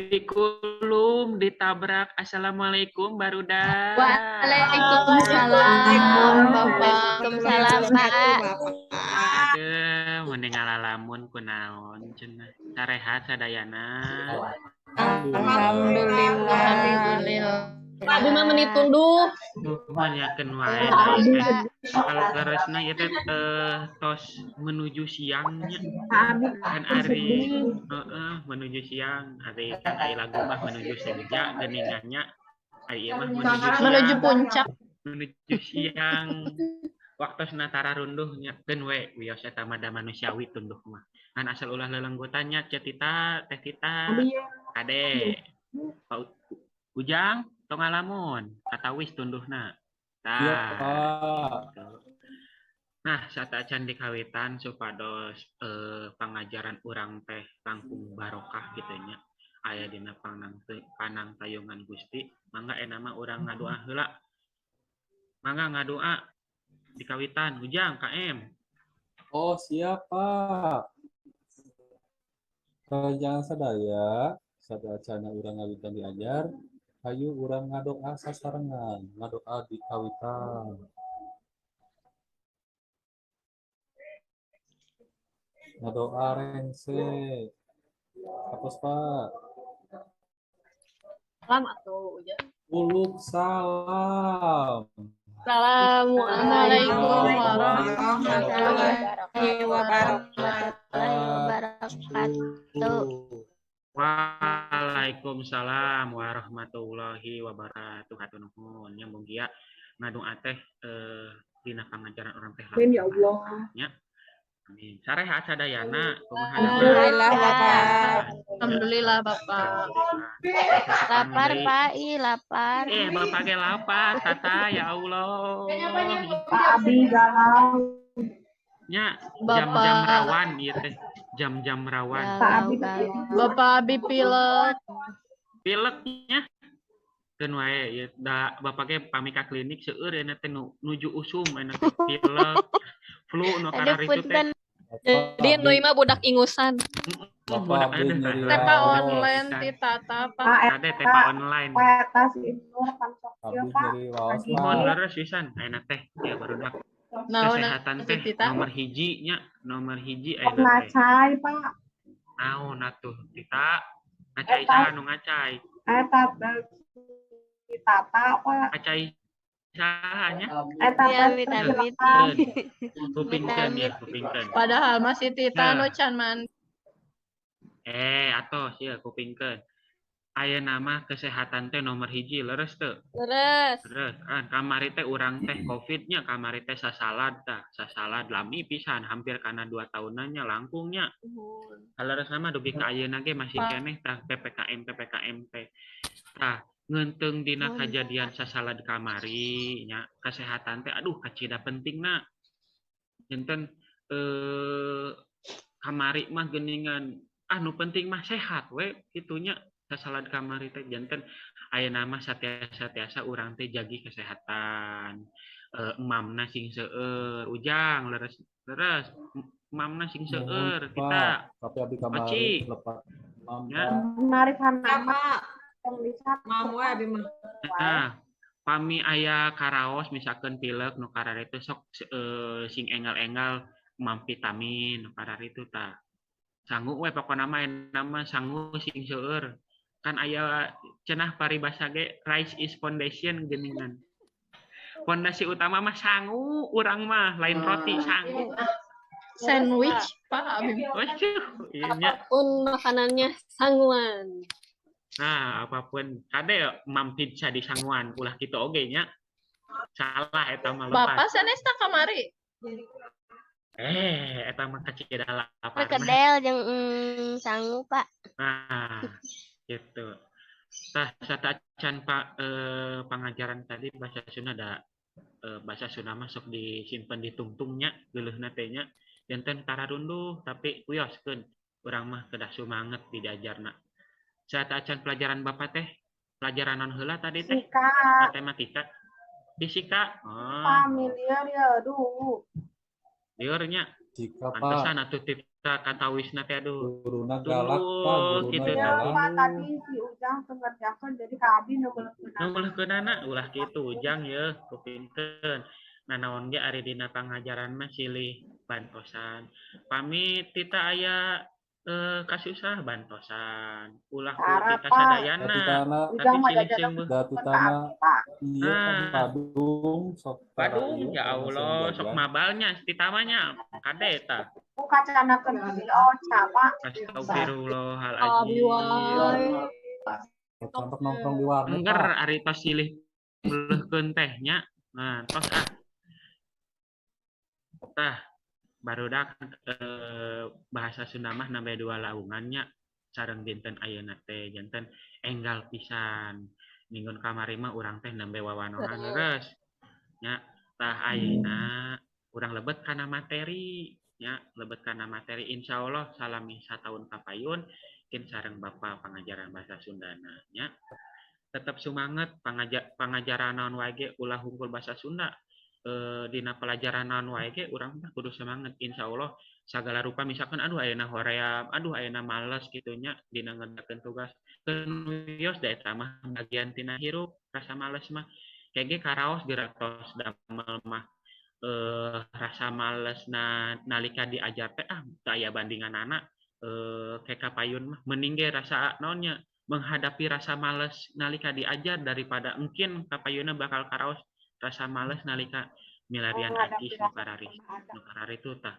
Kurikulum ditabrak. Assalamualaikum barudak. Waalaikumsalam, Bapak. Waalaikumsalam, Pak. Aduh, mending ngalamun kunaon cenah. Sarehat sadayana. Alhamdulillah. Pak Bima menit tunduh. Banyakeun wae kalau leresna ieu teh tos menuju siangnya. Kan ari menuju siang, ari kan aya lagu mah menuju senja geuningannya. Ari ieu mah Menuju puncak. menuju siang. Waktu natara runduh nyakeun we wios eta mah da manusiawi tunduh mah. Kan asal ulah lelenggutannya Teh Tita, Ade. Pak Ujang tong ngalamun katawis tunduhna. Tah. Nah, saat acan dikawitan supados pangajaran urang teh langkung barokah kitu nya. Aya dina panang tayungan Gusti, mangga mah urang ngadoa heula. Mangga ngadoa dikawitan Ujang KM. Oh, siap, Pak. Jangan sadaya, sadacana urang ngawitan diajar, hayu urang ngadoa sasarengan, ngadoa dikawitan. Ngadoa rengse. Hapus, Pak. Salam atuh, Ujang. Uluk salam. Assalamualaikum warahmatullahi wabarakatuh. Waalaikumsalam warahmatullahi wabarakatuh. Hatur nuhun nyambung dia ngadung ateh dina pangajaran orang teh langsung. Ya Allah. Nya. Amin. Sarehat sadayana kumaha Alhamdulillah, Bapak. Alhamdulillah, Bapak. Lapar, Pak. Lapar. Bapak ge lapar, Tata, ya Allah. Pak Abi galau. Nya jam-jam rawan ieu teh. Jam-jam rawan. Bapak Abi pilek. Pileknya keun wae ieu da Bapak ge pami ka klinik seueur aya teh nuju usum aya teh pilek. Flu nu kararitu teh. Jadi nu mah budak ingusan. Budak Tepa online ti Tata, Pak. Ade tepa online. Petas indoor kan sok ieu, Pak. Mohon leres pisan aya teh ya barudak. Kesehatan teh nomor hiji nya, nomor hiji aya teh. Ngacai, Pak. Naon atuh Tita? Ngacai saha nu ngacai? Eta di Tata, Pak. Ngacai sahanya? Eta vitamin. Kupingkeun ya, kupingkeun. Padahal masih Tita nu can man. Atos ya kupingkeun. Aya nama kesehatan teh nomor hiji leres teu? Leres. Leres. Kamari teh urang teh Covid-nya kamari teh sasalad tah, sasalad lami pisan hampir kana 2 tahunannya langkungnya. Leres nama dugi ka ayeuna ge masih keneh tah PPKM teh. Tah ngeunteung dina kajadian sasalad kamari nya kesehatan teh aduh kacida pentingna. Janten kamari mah geuningan nu penting mah sehat we kitunya. Sasalad kamari teh janten ayeuna mah satiasa urang teh jagi kesehatan. Emamna sing seueur, Ujang leres emamna sing seueur kita. Tapi abi kamari lepat. Mari kana Mam we abi mah. Nah, pami aya karaos misalkan pilek nu kararitu sok sing enggal-enggal emam vitamin nu kararitu tah. Sangu we pokona mah nama sangu sing seueur. Kan aya cenah paribasa ge rice is foundation geuningan. Fondasi utama mah sangu urang mah lain roti sangu. Sandwich, Pak Abi. Apapun makanannya sanguan. Nah, apapun kade mam pizza di sanguan ulah kitu oge nya. Salah eta mah lepas. Bapak sanesta kamari. Eta mah kacida lapar. Perkedel jeung sangu, Pak. Nah, gitu. Tah satacan Pak pangajaran tadi bahasa Sunda ada bahasa Sunda masuk disimpan di tungtungnya geuleuhna teh nya janten tararunduh tapi wioskeun urang mah kedah sumanget di diajarna. Satacan pelajaran Bapak teh pelajaran non heula tadi teh matematika. Fisika. Familiar ya dulu. Liurnya Jika Pak Pantesan atuh kita katawisna teh aduh. guruna galak Pak, Tuluy guruna gitu Ya tah. galak. Pak tadi si Ujang mengerjakan jadi Kak Abi Nu meuleuhkeunana ulah kitu Ujang ye kupinteun. Nanaon ge ari dina pangajaran mah silih bantosan. Pamit tita aya kasusah bantosan. Ulah ku tita Pak. sadayana. Datitana Ujang Tapi mah silih jajan seumbeuh. datitana Pak. iya Pak Ah, Badung sok tara Badung ieu ya karena sering Allah, sok jajan. mabalnya titamanya kade ta. Buka canakeun video Pak. Astagfirullahaladzim. Contoh nongkrong di warnet Engger Pak. ari tos silih meuleuhkeun tehnya. Nah, tos tah barudak bahasa Sunda mah nambe dua laungannya sareng dinten ayeuna teh janten enggal pisan. Minggun kamari mah urang teh nambe wawanohan leres. Nya tah ayeuna urang lebet kana materi nya lebet kana materi insyaallah salami sataun kapayun kin sareng Bapak pangajaran bahasa Sundana nya tetap semangat pangajaran naon wae ge ulah hungkul bahasa Sunda dina pelajaran naon wae ge urang mah kudu semangat insyaallah sagala rupa misalkan aduh ayeuna hoream aduh ayeuna males kitu nya dina ngerjakeun tugas keun wios da eta mah bagian tina hirup rasa males mah kege karaos gerak tos damel mah rasa males nalika diajar teh teu aya bandingan anak kayak kapayun mah mending ge rasa naonnya menghadapi rasa males nalika diajar daripada mungkin kapayuna bakal karaos rasa males nalika milarian ajis nu kararis itu tah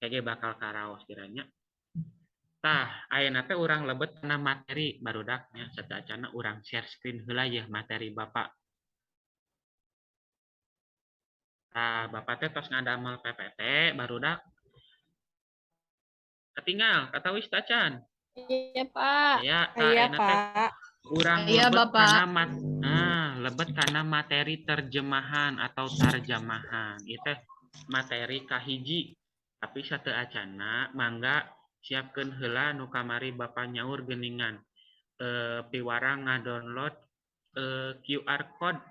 kayaknya bakal karaos kiranya tah ayeuna teh urang lebet kana materi barudaknya sateuacanna urang share screen heula ya materi Bapak. Nah, Bapak teh tos ngadamel PPT barudak ketinggal kata wis tacan. Iya, Pak. Ya, Iya, ayeuna teh Pak. urang Iya, lebet Bapak. lebet karena materi terjemahan atau tarjamahan. Itu materi kahiji. Tapi sateuacana mangga siapkeun heula nu kamari Bapak nyaur geuningan. Piwara ngadownload QR code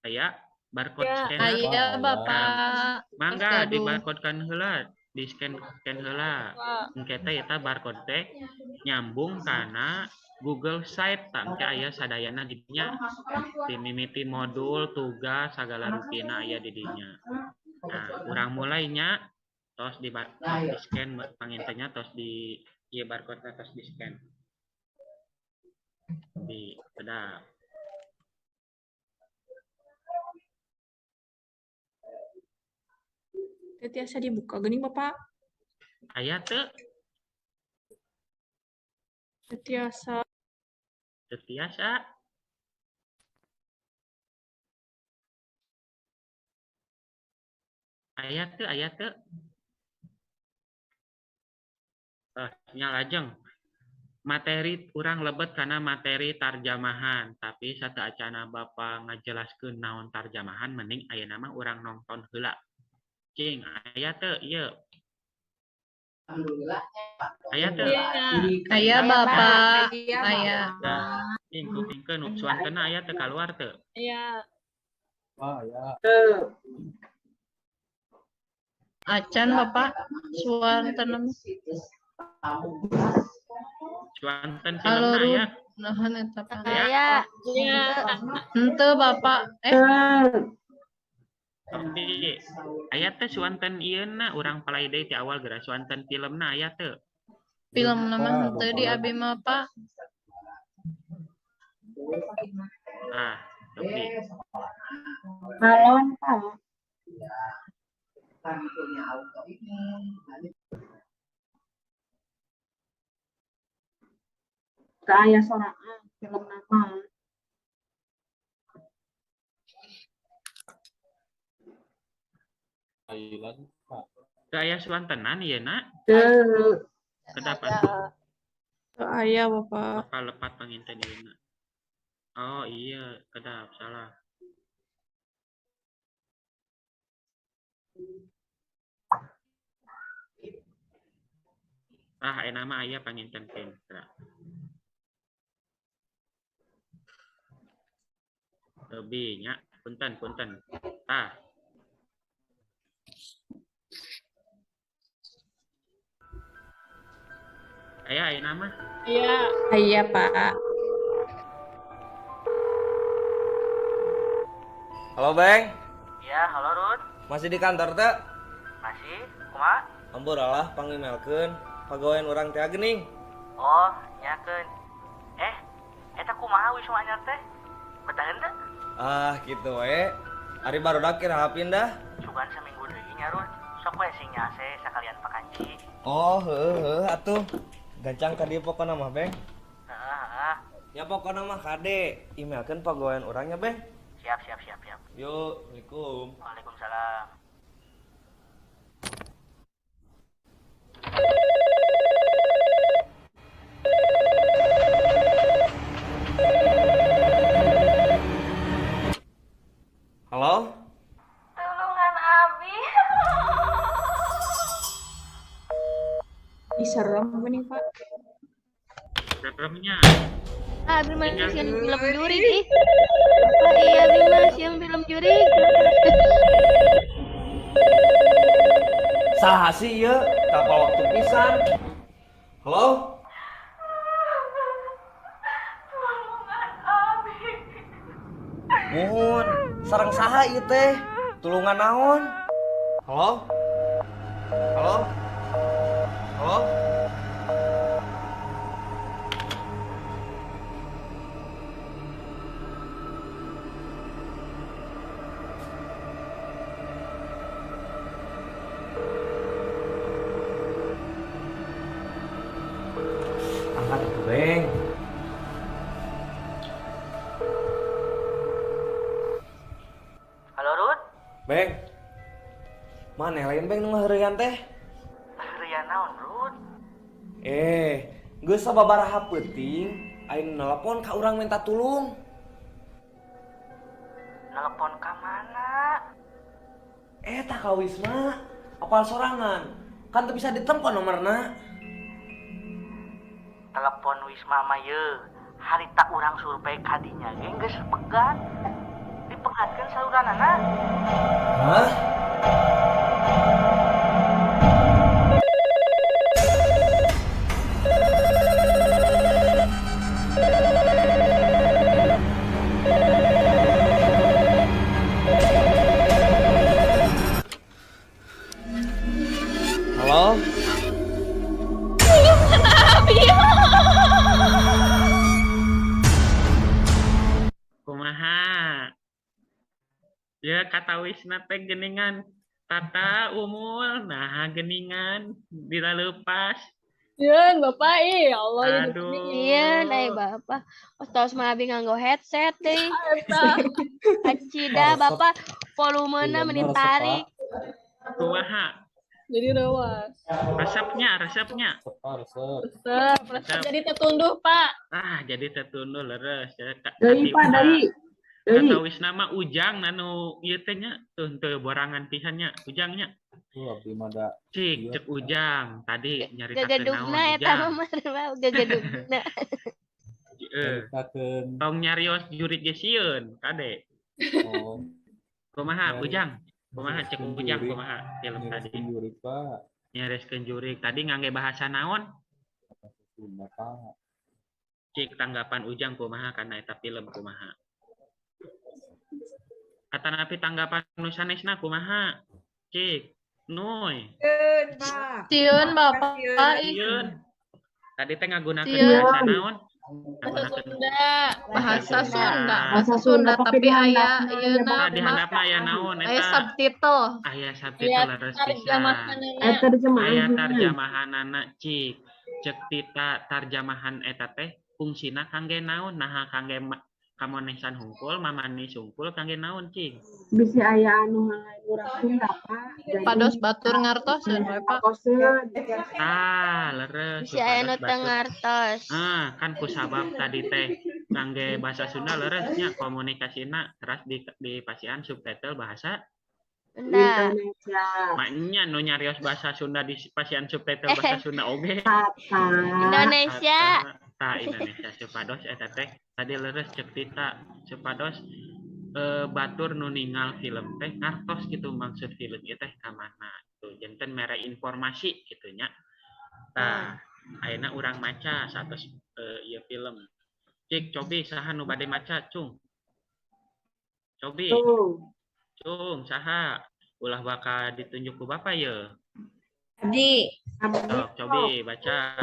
aya barcode Ya. scanner. Iya, Bapak. Mangga di Aduh. barcode-kan heula, di scan heula. Engke teh eta barcode teh nyambung kana Google Site tangke aya sadayana di dinya. Timimiti modul, tugas, sagala rupina aya di dinya. Nah, urang mulainya tos di scan pangintenya tos di ieu barcode tos di scan. Di bedak. Tiasa dibuka geuning Bapak. Aya teu? Tiasa. Teu tiasa. Aya teu? Nyalajeng. Materi urang lebet karena materi tarjamahan, tapi sateuacana Bapak ngajelaskeun naon tarjamahan mending ayeuna mah urang nonton heula. Cing, aya teu ieu? Aya teu? Aya, Bapak. Aya. Nah, cing kupingkeun suantena aya teu kaluar teu? Iya. Pak ya. Acan, Bapak. Suanten. Suanten filmna aya. Nahan eta Pak. Iya. Iya. Henteu, Bapak. Tapi aya teh suanten ieuna urang palai deui ti awal geura suanten filmna aya teu? Film nama henteu di abi mah, Pak. Tapi Halo, Pak. Aya sorangan film nama. Thailand Pak. teu aya suantenan ieuna. Kedapat Aya, Bapak. bakal lepat panginten ieuna. Oh iya, kedap salah. Enak mah aya panginten kentra. Lebih nya, punten. Aya nama. Iya. Iya, Pak. Halo, Beng. Ya, halo Rud. Masih di kantor teh? Masih? Kumaha? Ampun lah pangimelkeun pagawean urang teh geuning. Oh, nyakeun. Eta kumaha Wisma anyar teh? Betah henteu? Ah, gitu we. Ari barudak kirahapin dah. Cuman seminggu deui nya Rud. Sok we sing nyase sakalian pakanci. Oh, heuh atuh. Gancang ka dieu pokona mah, Beng. Heeh. Ya pokona mah kade. Emailkeun pagawean urangnya, Beng. Siap. Yuk, Assalamualaikum. Waalaikumsalam. Halo? Tulungan Abi. Ih, serem apa nih, Pak? Seremnya. Abi masih yang film jurig ih. Apa iya Abi masih yang film jurig? Saha sih ieu? Kapal waktu pisan. Halo? Mohon, sareng saha ieu teh? Tulungan naon? Halo? Halo? Halo? Angkat atuh, Beng. Halo Rud. Beng. Maneh lain Beng nu ngaheureuyan teh? Heureuyan naon Rud? Geus sababaraha peuting aing nelpon ka urang minta tulung. Telepon ka mana? Eta ka Wisma, apal sorangan. Kan teu bisa ditempo nomerna. Telepon Wisma mah yeuh. Harita urang survei kadinya ge geus pegat. Dipegatkeun saluranana. Hah? Halo? Kumaha? Ya kata Wisna teh geningan. Tata umul, nah geningan dilalepas. Yeun Bapak ih, ya Allah ya Aduh. Iya, nay Bapak. Tos mah abi nganggo headset deui. Acida Bapak volumena meni tarik. Kumaha? Jadi rewas. Resepnya. Resep. Resep jadi tetunduh, Pak. Ah, jadi tertunduk leres. Deui, Pak, deui. Kata Wisna mah ujang nanu ieu teh nya tuh teu borangan pisannya ujangnya. Tuh abdi mah da Cik, cek ujang. Tadi nyaritakeun naon Gagedugna eta ujang. mah mah gagedugna. ceritakeun Tong nyarios jurig ge sieun, kade. oh Kumaha ujang? Kumaha cek Nyariskeun ujang jurig. kumaha film tadi? nyariskeun jurig Pak. Nyariskeun jurig. Tadi ngangge bahasa naon? Sunda Pak. Cik tanggapan ujang kumaha karena eta film kumaha? Atanapi tanggapan nu sanesna kumaha? Cik, Nuy. Sieun, Bapak. Sieun. Tadi teh ngagunakeun Sieun. bahasa naon? Bahasa Ngagunakeun Sunda. Bahasa Sunda. Bahasa Sunda, tapi di aya handapna ieu aya Nah, di handapna aya naon aya eta? subtitle. Aya Aya subtitle leres pisan. tarjamahanana. terjemahan. Aya tarjamahanana cik. Cek tita tarjamahan eta teh fungsina kangge naon? Nah kangge kamonesan hungkul, mamani sungkul kangge naon cik? Bisi aya anu halai urang Sunda, Pak. Jadi, Pados batur ngartoseun we, Pak. ngakoseun. Ah, leres. Si aya nu supados teu batur. ngartos. Kan kusabab tadi teh kangge bahasa Sunda leresnya komunikasina teras di pasian subtitle bahasa Sunda. Indonesia. maknya nu nyarios bahasa Sunda di pasian subtitle bahasa Sunda oge. Tata. Indonesia. Ta Indonesia supados eta teh tadi leres cek tita supados batur nu ningal film teh ngartos gitu maksud film ieu teh ka mana tuh janten mere informasi gitu nya. Tah Ayeuna urang maca satos ieu film. Cik cobi saha nu bade maca cung. Cobi Tuh. cung saha ulah bakal ditunjuk ku Bapak ye. Abdi. Sok cobi baca.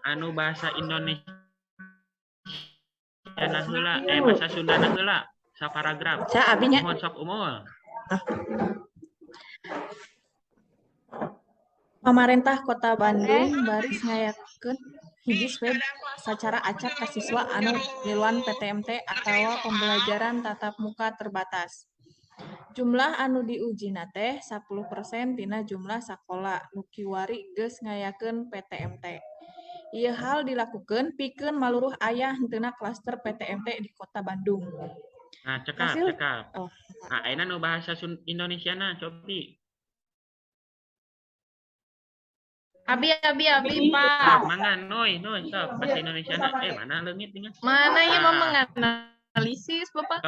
Anu bahasa Indonesia na heula bahasa Sunda na heula saparagraf. Sa abinya. Mohon sok umul. Pemerintah Kota Bandung baris ngayakeun hiji swab sacara acak ka siswa anu miluan PTMT atau pembelajaran tatap muka terbatas. Jumlah anu diujina teh 10% tina jumlah sakola nu kiwari geus ngayakeun PTMT. Ieu hal dilakukeun pikeun maluruh aya henteuna klaster PTMT di Kota Bandung. Nah, cekap. Oh. Nah, ayeuna nu bahasa Indonesiana cobi. Abi, Sok Pak. mangan noi sok bahasa Indonesiana. Mana leungit dengan? Mana yang mau menganalisis, Bapak?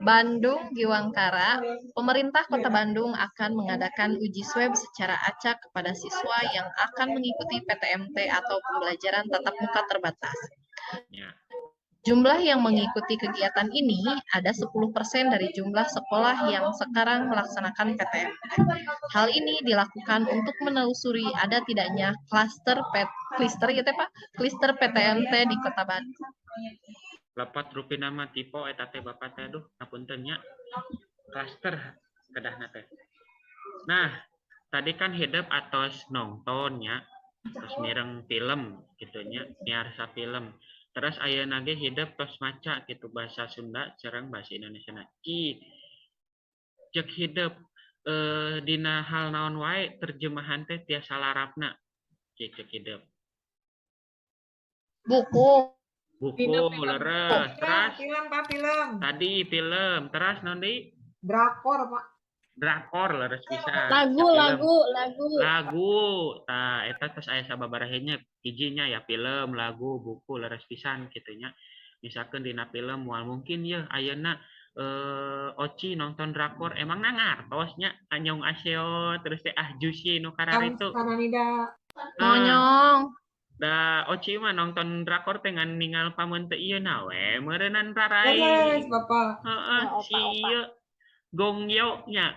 Bandung Giwangkara, pemerintah Kota Bandung akan mengadakan uji swab secara acak kepada siswa yang akan mengikuti PTMT atau pembelajaran tatap muka terbatas. Ya. Jumlah yang mengikuti kegiatan ini ada 10% dari jumlah sekolah yang sekarang melaksanakan PTMT. Hal ini dilakukan untuk menelusuri ada tidaknya klister PTMT di Kota Bandung. Lapat rupi nama tipe eta teh Bapak teh aduh ngapunten nya. Klaster kedahna teh. Nah, tadi kan hidup atos nontonnya, terus mireng film gitu nya, miarsa film. Terus ayeuna ge hidup tos maca gitu bahasa Sunda sareng bahasa Indonesia. Cek hidup dina hal naon wae terjemahan teh tiasa larapna. Cek hidup. Buku. Leres. Terus Film. tadi film, terus naon deui? Drakor, Pak. Drakor leres bisa. Lagu. Tah eta tos aya sababaraha hijinya ya film, lagu, buku leres pisan kitu nya. Misalkan dina film moal mungkin ye ayeuna Oci nonton drakor emang ngartos nya Anyong Aseo terus teh Jusi nu kararitu. Sananida. Monyong. Da Oci mah nonton drakor teh ngan ningal pamun teu ieu na we meureunnan rarai. Yes, Bapak. Heeh, si ieu Gongyo nya.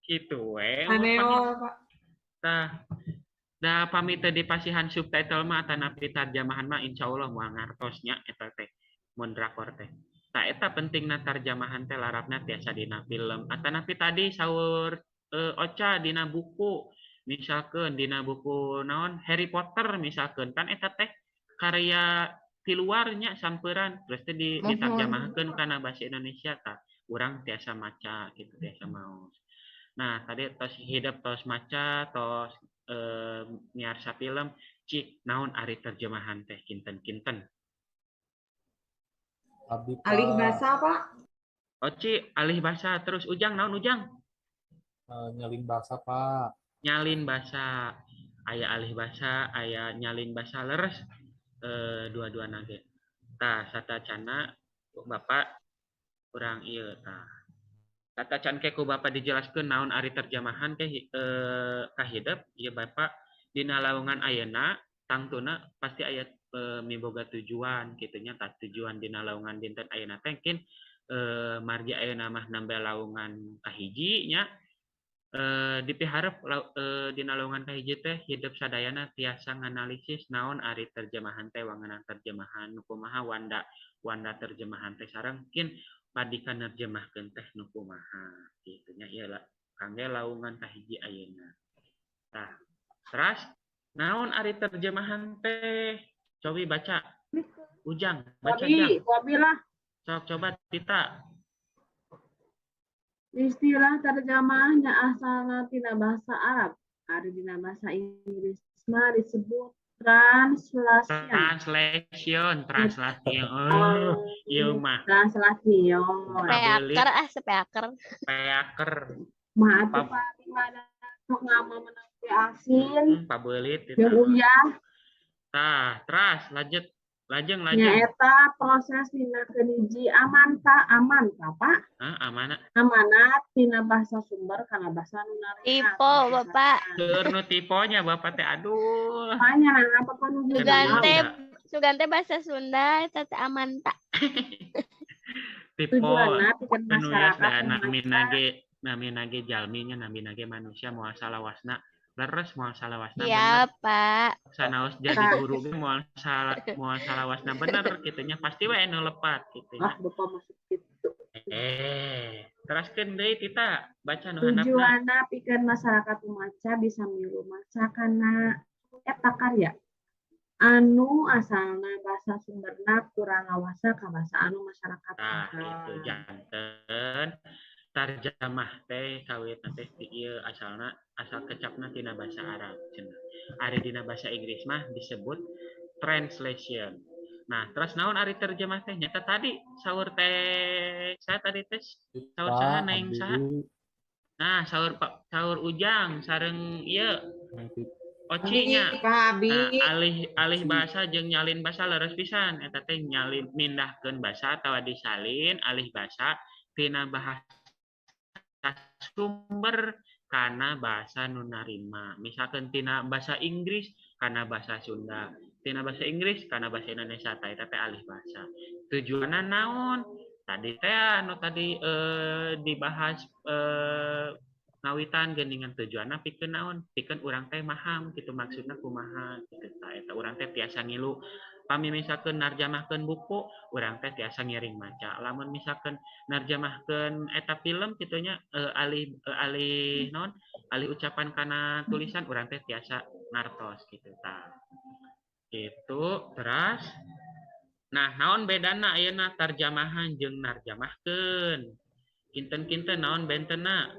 Kitu we. Aneo, Pak. Tah da pamit teu dipasihan subtitle mah atanapi tarjamahan mah insyaallah moal ngartos nya eta teh mun drakor teh. Tah eta pentingna tarjamahan teh larapna tiasa dina film atanapi tadi saur Ocha dina buku. Misalkan dina buku naon Harry Potter misalkan kan eta teh karya ti luarnya sampeuran terus teh ditarjamahkeun kana bahasa Indonesia tah urang tiasa maca gitu tiasa maos. Nah, tadi tos hidup tos maca tos miarsa film cik naon ari terjemahan teh kinten-kinten. Alih bahasa, Pak. Oci alih bahasa terus Ujang naon Ujang? Nyalin bahasa, Pak. Nyalin bahasa. Aya alih bahasa, aya nyalin bahasa leres dua-duana ge. Tah satacana Bapak urang ieu tah. Tatacan ke ku Bapak dijelaskeun naon ari terjemahan ke ka hidup ieu Bapak dina lawungan ayeuna tangtuna pasti aya miboga tujuan kitu nya tah tujuan dina lawungan dinten ayeuna teh engkin margi ayeuna mah nambah lawungan kahiji nya dipiharep dina lawungan kahiji teh hidup sadayana tiasa nganalisis naon ari terjemahan teh wangunan terjemahan nu kumaha wanda terjemahan teh sareng mungkin padika nerjemahkeun teh nu kumaha kitu nya ieu kangge lawungan kahiji ayeuna. Tah terus naon ari terjemahan teh cobi baca Ujang baca Ujang. Wabilah. Sok coba Tita. Istilah terjemahnya asalna tina bahasa Arab. Ari dina bahasa Inggris mah disebut translation. Translation. Ieu mah. Translation. Sepeaker. Mah atuh Pak gimana sok ngama menang asin. Pabeulit Jeung uyah. Tah, terus lanjut Lajeng. Nyaeta proses pindahkeun hiji amanat Pak. Amanat tina bahasa sumber kana bahasa nunarima. Tipe, Bapak. Keur nu tiponya Bapak teh aduh. Tanya apa nu Sugante bahasa Sunda eta teh amanta. Tipe tujuanna pikeun penulis masyarakat nami nage jalminya nami nage manusia moal salawasna leres moal salawasna Iya, bener. Pak. Sanaos jadi guru ge moal salawasna bener kitunya pasti we anu lepat kitu nya. Bapak masuk gitu. Teraskeun deui Tita baca nu handapna. Tujuanna pikeun masyarakat maca bisa milu maca kana eta karya anu asalna bahasa sumberna kurang ngawasa ka bahasa anu masyarakat. Itu janten tarjamah teh kawit teh ieu asal kecapna tina bahasa Arab cenah. Ari dina bahasa Inggris mah disebut translation. Nah, terus naon ari terjemah teh nyata tadi saur teh saya tadi teh saur saha naing saha. Nah, saur Ujang sareng ieu Ocinya. Nah, alih bahasa jeung nyalin bahasa leres pisan eta teh nyalin mindahkeun bahasa atawa disalin alih bahasa tina bahasa sumber kana bahasa nunarima. Misalkan tina bahasa Inggris kana bahasa Sunda, tina bahasa Inggris kana bahasa Indonesia eta teh alih bahasa. Tujuanna naon? Tadi teh anu tadi dibahas ngawitan geuningan tujuanna pikeun naon? Pikeun urang teh maham kitu maksudna kumaha kitu tah eta urang teh tiasa ngilu pami misalkeun narjamahkeun buku urang teh tiasa ngiring maca. Lamun misalkeun narjamahkeun eta film kitu nya alih naon? Alih ucapan kana tulisan urang teh tiasa ngartos kitu tah. Gitu terus nah naon bedana ayeuna tarjamahan jeung narjamahkeun? Kinten-kinten naon bentenna?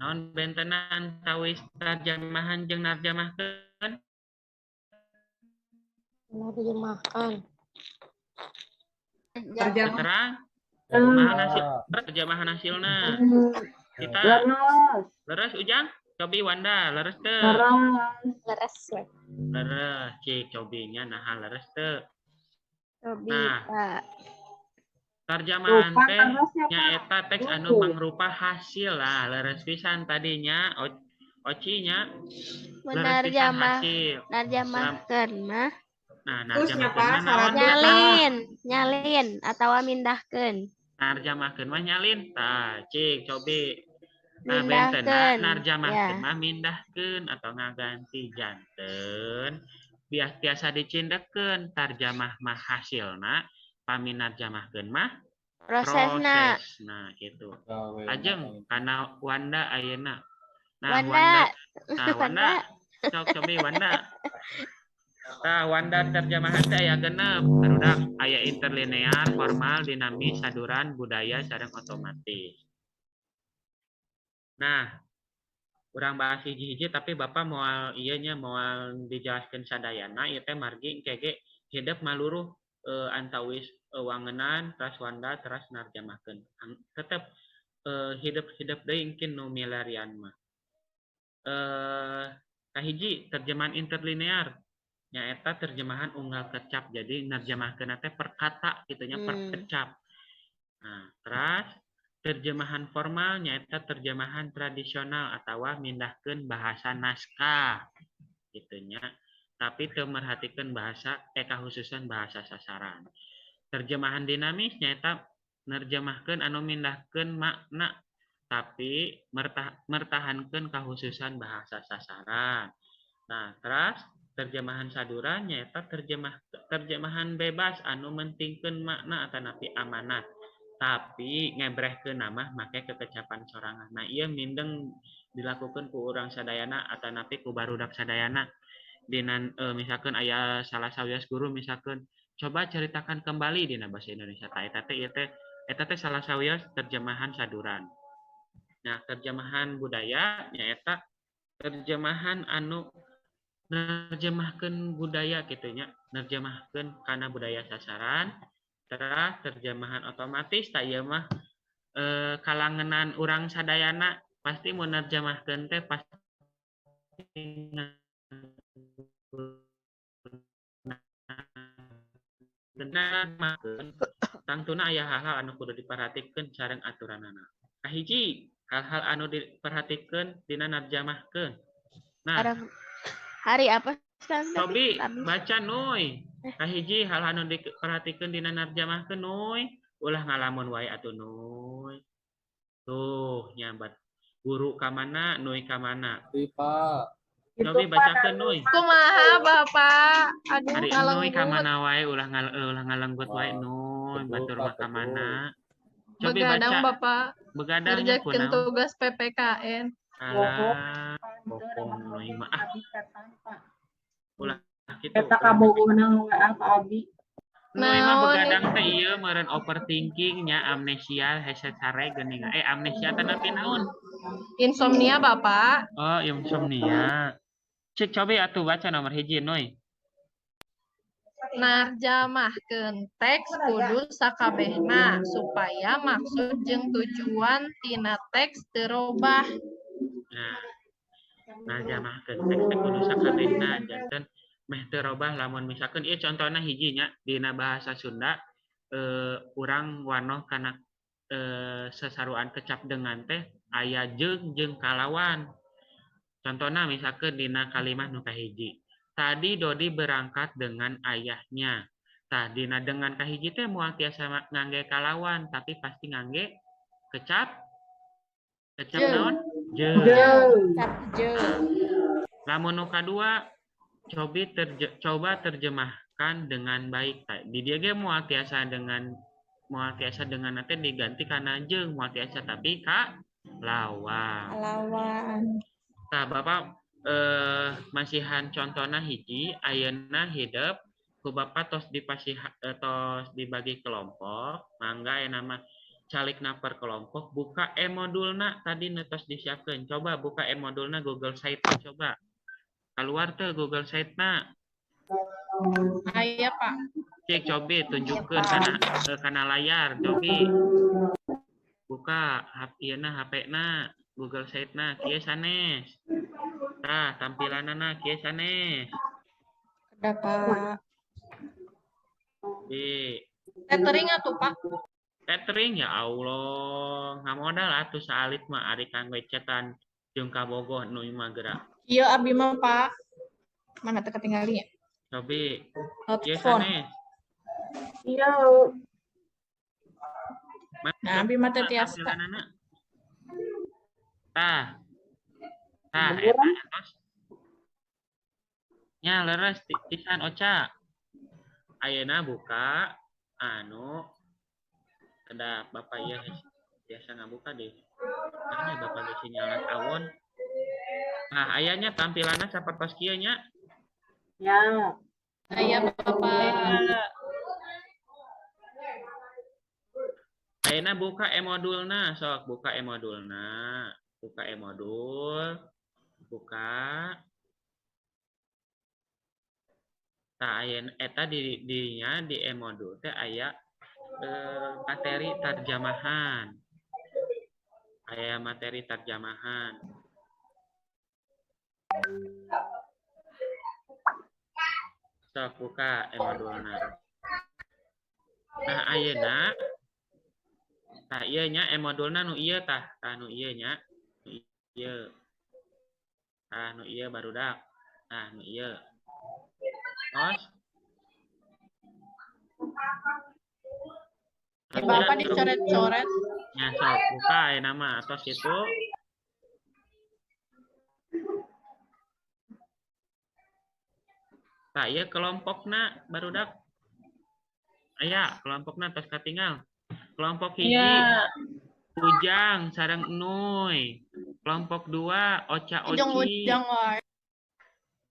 Naon bentenna antawis tarjamahan jeung narjamahkeun? Terang? Terjemahan hasilna. Kita leres Ujang? Cobi Wanda leres teu? Leres. Leres, cik cobinya nah leres teu? Cobi, Nah, Pak. tarjamahan teh nyaeta teks anu mangrupa hasil lah leres pisan tadinya Ocinya leres pisan hasil. Narjamahkeun mah. Nah, narjamahkeun mah nyalin atawa mindahkeun. Narjamahkeun mah nyalin. Tah, cik cobi. Nah, Mindahkeun. bentenna narjamahkeun mah mindahkeun atau ngaganti janten. Biasa dicindekeun tarjamah mah hasilna, pami narjamahkeun mah Prosesna. Nah, gitu. Ajeng kana Wanda ayeuna. Nah, Wanda. Sok cobi Wanda. Nah, Wanda terjemahan teh aya genep, barudak aya interlinear, formal, dinamis, saduran, budaya, sareng otomatis. Nah, urang bahas hiji-hiji tapi Bapak moal ieu nya moal dijelaskeun sadayana ieu teh margi kege hidup maluruh antawis wangenan teras Wanda teras narjamahkeun. Tetep hidup deui engkin nu milarian mah. Kahiji terjemahan interlinear nyaeta terjemahan unggal kecap jadi narjamahkeun teh per kata kitu nya per kecap. Nah, terus terjemahan formal nyaeta terjemahan tradisional atawa mindahkeun bahasa naskah kitu nya tapi teu merhatikeun bahasa khususan bahasa sasaran. Terjemahan dinamis nyaeta nerjemahkeun anu mindahkeun makna tapi mertahankeun khususan bahasa sasaran. Nah, terus terjemahan saduran nyaeta terjemahan bebas anu mentingkeun makna atanapi amanat tapi ngebrehkeun nama make kekecapan sorangan. Nah, ieu mindeng dilakukan ku urang sadayana atanapi ku barudak sadayana dina misalkan aya salah sawias guru misalkan coba ceritakan kembali dina bahasa Indonesia tah eta teh salah sawias terjemahan saduran. Nah, terjemahan budaya nyaeta terjemahan anu nerjemahkeun budaya kitu nya, nerjemahkeun kana budaya sasaran. Terus terjemahan otomatis tak ieu mah kalangenan urang sadayana pasti mun nerjemahkeun teh pasti narjamahkeun tangtuna aya hal-hal anu kudu diperhatikeun sareng aturanana. Kahiji hal-hal anu diperhatikeun dina narjamahkeun. Nah, Hari apa sekarang? Sobi baca Nuy. Kahiji hal anu diperhatikeun dina narjamahkeun Nuy. Ulah ngalamun wae atuh Nuy. Tuh nyabat. Guru ka mana, Nuy ka mana? Ripa. Sobi bacakeun Nuy. Kumaha Bapak? Aduh, Hari Nuy ka ngalenggut. mana wae ulah ngalenggut wae Nuy. Batur mah ka mana? Cobi Begadang baca. Bapak. Begadangnya Ngerjakeun kunaon? tugas PPKN. Alah, pokong Nuy mah ah. Ulah kitu. Eta kabogohna WA ka Abi. Nuy mah Naon, begadang teh ieu meureun overthinking nya amnesia hese sare geuning. Amnesia teh nepi naon? insomnia Bapak. Oh, insomnia. Cek coba atuh baca nomor hiji Nuy. Narjamahkeun teks kudu sakabehna supaya maksud jeung tujuan tina teks terobah. Nah, narjamahkeun teks teh kudu sakabehna janten meh teu robah lamun misalkan ieu contohna hiji nya dina bahasa Sunda urang wanoh kana sesaruan kecap dengan teh aya jeung kalawan. Contohna misalkan dina kalimat nu kahiji. Tadi Dodi berangkat dengan ayahnya. Tah dina dengan kahiji teh moal tiasa ngangge kalawan tapi pasti ngangge kecap naon? Jeung. Lamun nu kadua coba terjemahkan dengan baik. Di dia ge moal tiasa dengan nanti diganti kana jeung moal tiasa tapi lawan. Tah Bapak masihan contohna hiji ayeuna hidup ku Bapak tos dibagi kelompok mangga nama calikna per kelompok buka modulna tadi tos disiapkeun coba buka modulna Google Site coba keluar tuh Google Site-na Aya Pak. cek cobi tunjukkeun kana layar cobi buka HP-na Google Site-na kieu sanes. Tah, tampilanana kieu sanes. Ada Pak. Di Tethering atuh Pak. tethering ya Allah, ngamodal atuh saalit mah ari kanggo cetan jeung kabogoh nu mah geura. Ieu Abi mah Pak. Mana teh ketinggalan ya? Cobi kieu Notphone. sanes. Iya. Nah, Abi mah teh tiasa. Tampilanana. Tah, eta entos. Nya leres pisan Oca. Ayeuna buka anu ada Bapak ieu biasa ngabuka deh. Nah, Bapak geus sinyalan awon. Nah, ayahnya tampilanna sapertos kieu nya. Ya. Aya Bapak. Ayeuna buka modulna, sok buka modulna. Buka modul. Buka. Tah ayeuna eta dinya di modul teh aya materi terjemahan. Aya materi terjemahan. Sok buka modulna. Nah ayeuna tah ieu nya modulna nu ieu tah nu ieu nya. Ieu. Tah nu ieu barudak. Tah nu ieu. Tos. Bapak dicoret-coret. Nya sok buka ayeuna mah tos itu. Tah ieu kelompokna barudak. Aya kelompokna tos katinggal. Kelompok hiji Ujang sareng Nuy. Kelompok 2 Oca Oci.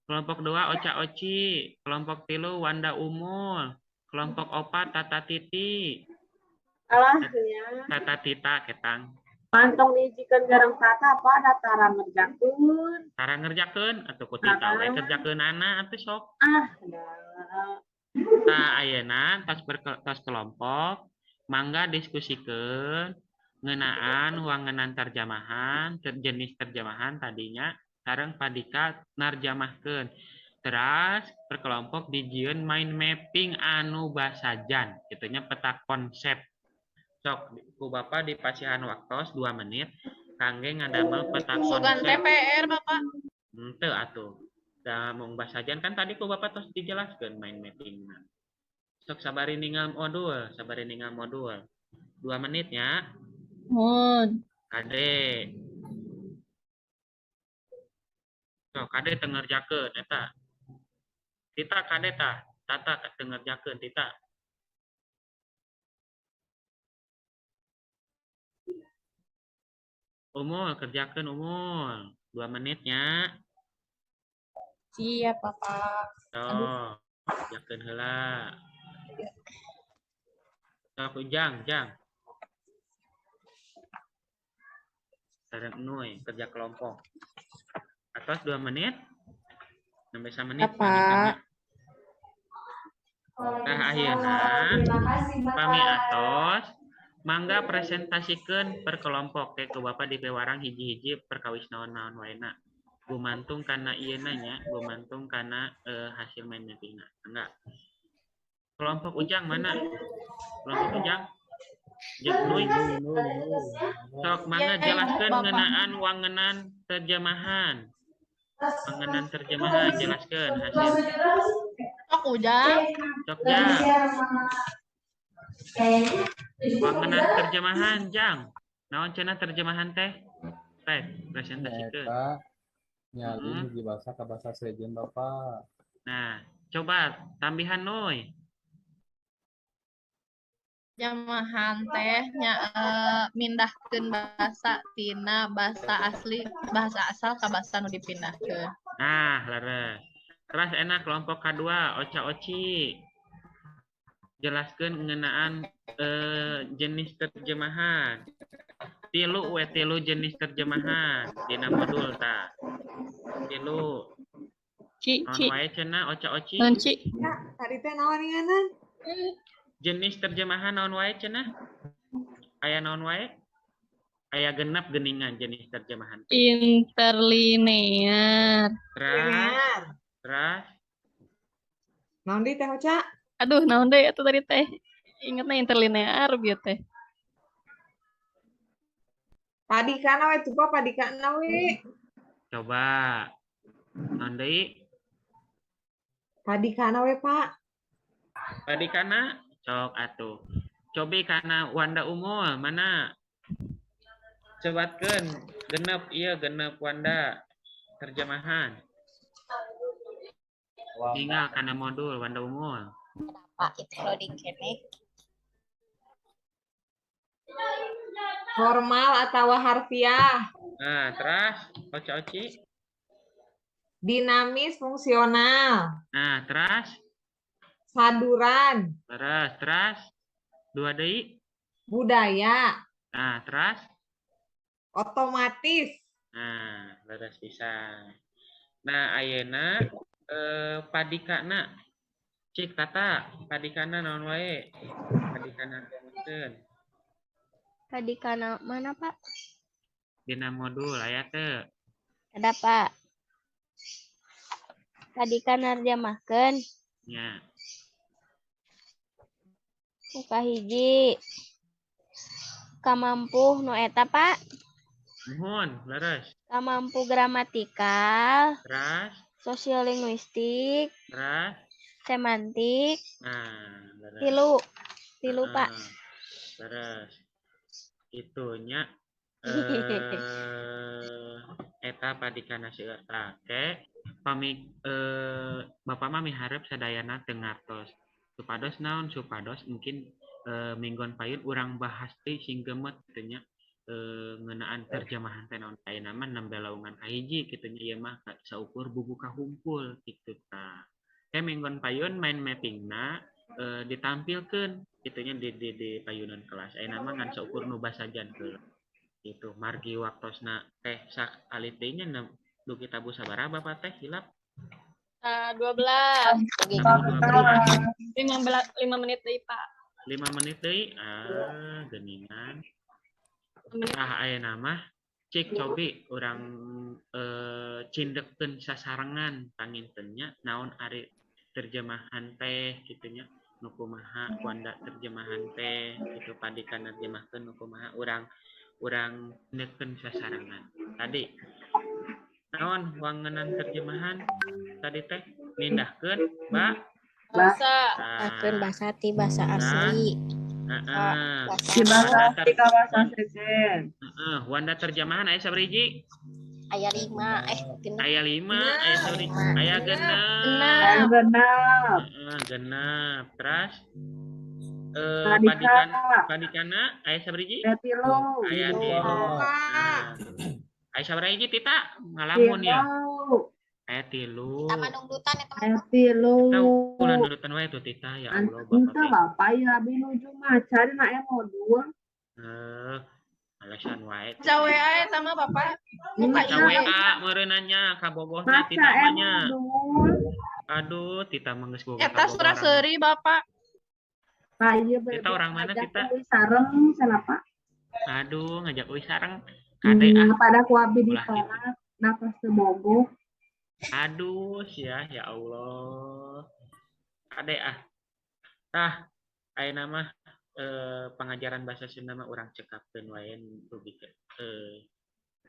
Kelompok 2 Oca Oci. Kelompok 3 Wanda Umul. Kelompok 4 Tata Titi. Alah nya. Tata Tita ketang. Pantong dijikeun gareng tata apa ada tara ngerjakeun. Tara ngerjakeun atuh ku Tita we kerjakeunana atuh sok. Tah ayeuna tos kelompok mangga diskusikeun ngeunaan wangenan terjemahan jenis terjemahan tadinya sareng padika narjamahkeun Teras perkelompok dijieun mind mapping anu basajan, itunya peta konsep. Sok ku Bapak dipasihan waktos 2 menit kangge ngadamel peta Bukan konsep. TPR, Bapak. Henteu atuh. Da mung basajan kan tadi ku Bapak tos dijelaskeun mind mapping. Sok sabari ningal modul, 2 menitnya. Kade. Sok kade teu ngerjakeun eta. Tita kade tah, tata teu ngerjakeun tita. Umul kerjakeun umul. 2 menitnya. Siap, Bapak. Sok, kerjakeun heula. Sok Ujang. Sareng Nuy kerja kelompok. Atos 2 menit. Sampai 1 menit. Bapak. Nah, ayeuna pami atos mangga presentasikan per kelompok ke Bapak di pewarang hiji-hiji perkawis naon-naon waena. Gumantung kana ieu nya, gumantung kana hasil main mappingna. Enggak. Kelompok Ujang mana? Kelompok Ujang. Jeung Nuy. Sok mangga jelaskeun ngeunaan wangenan terjemahan. Wangenan terjemahan jelaskeun hasil. Sok Ujang. Sok Jang. Wangenan terjemahan Jang. Naon cenah terjemahan teh? Teh presentasikeun. Eta nyalin hiji basa ka basa sejen Bapak. Nah, coba tambihan Nuy. Jamahan teh mindahkeun basa tina basa asli, bahasa asal ka basa nu dipindahkeun. Nah, leres. Terus enak kelompok kedua, Ocha-oci. Jelaskeun ngeunaan jenis terjemahan. Tilu jenis terjemahan dina modul tah. Tilu. Naon wae cenah Ocha-oci? Tadi teh naon ngeunaan? Jenis terjemahan naon wae cenah? Aya naon wae? Aya genep geuningan jenis terjemahan. Interlinear. Terus Naon di teh Ocha? Aduh, naon deui atuh tadi teh? Ingetna interlinear bieu teh. Padikana we tuh padikana we. coba naon deui? Padikana we Pak. Padikana sok atuh. Cobi kana Wanda Umul mana? Cobatkeun genep Wanda terjemahan. Tinggal kana modul Wanda Umul. Pak itu loading kene. Formal atau harfiah. Nah, terus Ocha-oci. Dinamis fungsional. Nah, terus Saduran. terus dua deui. Budaya. Nah, terus Otomatis. nah, beres bisa. Nah, ayeuna padikana cik tata padikana naon wae? Padikana kemudian Padikana mana, Pak? dina modul aya teu? Ada, Pak. Padikana nerjemahkeun. Nya. Muka hiji. Kamampu nu eta, Pak. Nuhun, leres. Kamampu gramatikal, Terus sosiolinguistik, terus semantik, nah, leres. tilu Pak. Leres. Itunya eta padikana seueur tah ke pami Bapak mah miharep sadayana teu ngartos. Supados naon? Supados mungkin minggon payun urang bahas teh sing gemet kitu nya ngeunaan terjemahan teh naon ayeuna mah nembe laungan kahiji kitu nya ieu mah saukur bubu kahumpul kitu tah. Minggon payun main mappingna ditampilkeun itunya di payunan kelas. Ayeuna mah ngan saukur nu basajan heula. Itu margi waktosna teh sak alit deui nya du kita bu sabaraha Bapak teh hilap? 12. 5 menit deui, Pak. 5 menit deui. Geuningan. Ayeuna mah cik cobi orang cindekeun sasarengan pangintennya naon ari terjemahan teh gitunya nu kumaha kuanda terjemahan teh gitu padika nerjemahkeun nu kumaha urang cindekeun sasarengan tadi naon wangenan terjemahan tadi teh mindahkeun Bahasa bahasa ti bahasa asli. di bahasa asli ka bahasa segen. Wanda terjemahan aya sabriji? Aya 5 genep. Aya 5, aya sabriji? Aya 6. Aya genep. Genep. Terus Padika padikana aya sabriji? aya 3. Aya 3. Aya sabriji tita ngalamun ya? Aya 3. Kita nungdutan eta Aya 3. Tahu ulah nurutan wae tuh tita ya Allah Anta Bapak. Bapak ya abi nuju maca dina aya modul. Alasan wae. Cawe ae tama Bapak. Maca WA meureunanya ka bogohna Maca tita nya. modul. Aduh, tita menggeus boga Eta surah seuri Bapak. Pak ieu Tita orang mana tita? sareng cenapa? Aduh, ngajak euy sareng. Kade Pada ku abi di ulah Perak, napas teu bogoh. Aduh, ya Allah. Kade Tah, ayeuna mah pengajaran bahasa Sunda mah urang cekapkeun wae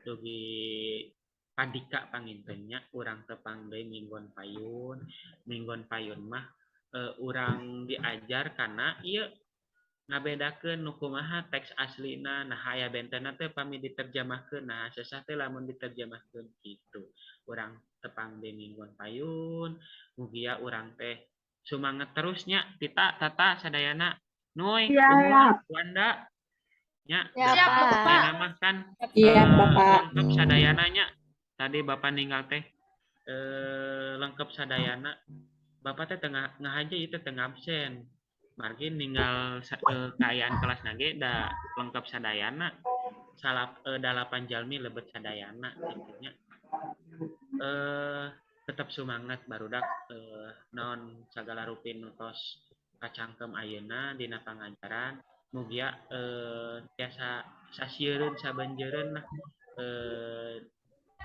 dugi padika pangintennya urang tepang deui minggon payun mah urang diajar kana ieu ngabedakeun nu kumaha teks aslina nah aya bentena teh pami diterjemahkeun nah sesah teh lamun diterjemahkeun kitu urang tepang deui minggon payun mugia urang teh sumanget terusnya tita tata sadayana Nuy Wanda nya Siap, Bapak. nama kan Iya, Bapak. lengkap sadayananya tadi Bapak ninggal teh lengkap sadayana Bapak teh tengah ngahaja itu tengah absen margi ninggal kaayaan kelas nage da lengkap sadayana salap 8 jalmi lebet sadayana intinya tetap semangat barudak non sagala rupin nutos kacangkem ayeuna dina pangajaran mugia biasa sasieun sabanjeureun lah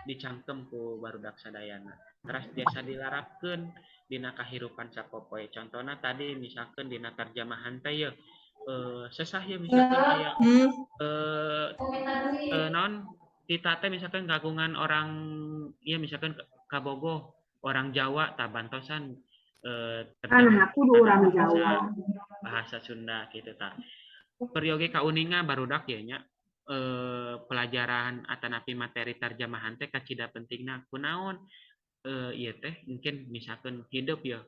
dicangkem ku barudak sadayana terus biasa dilarapkeun dina kahirupan sapopoe contohna tadi misalkan dina terjemahan teh ye sesah ya misalkan aya non kita teh misalkan kagungan orang ya misalkan kabogoh orang Jawa tabantosan Kan aku orang Jawa bahasa Sunda gitu ta peryoge kauninga barudak ya nya pelajaran atanapi materi terjemahan teh kacida pentingna kunaon ieu teh mungkin misalkan hidup ya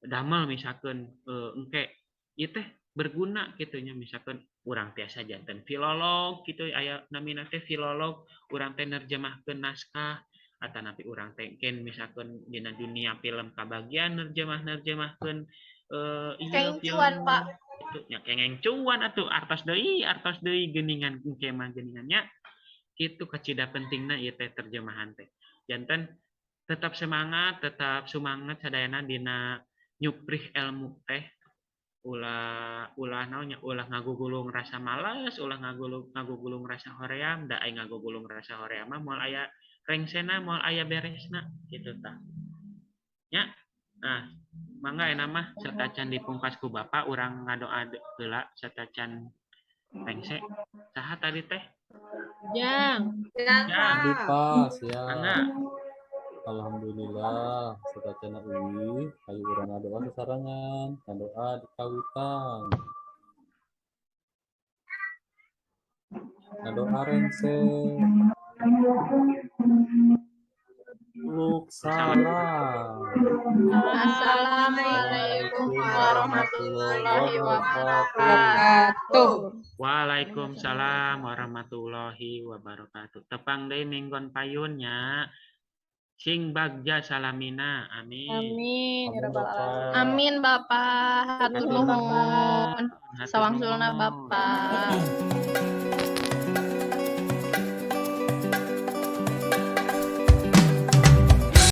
damel misalkan engke ieu teh berguna gitunya misalkan urang tiasa janten filolog gitu aya namina teh filolog urang teh nerjemahkeun naskah atanapi urang teh ken misalkan dina dunia film kabagian nerjemahkeun Keng cuan, Pak. itu nya kengeng cuan atuh artos deui geuningan engke mah geuningannya kitu kacida pentingna ieu teh terjemahan teh janten tetap semangat sadayana dina nyuprih ilmu teh ulah naonnya ulah ngagugulung rasa malas ulah ngagugulung rasa hoream da aya ngagugulung rasa hoream mah moal aya rengsena moal aya beresna kitu tah nya nah mangga euna mah satacan dipungkas ku Bapak urang ngadoa heula satacan rengse saha tadi teh Jang. Dipas ya. mangga Alhamdulillah sadayana uwi hayu urang ngadoa sasarangan ngadoa di kawitan ngadoa rengse Luk salam. Assalamualaikum warahmatullahi wabarakatuh. Waalaikumsalam warahmatullahi wabarakatuh. Tepang deui minggon payunnya. Sing bagja salamina. Amin. Amin. Amin, Bapak. Amin Bapak. Hatur nuhun. Sawangsulna Bapak.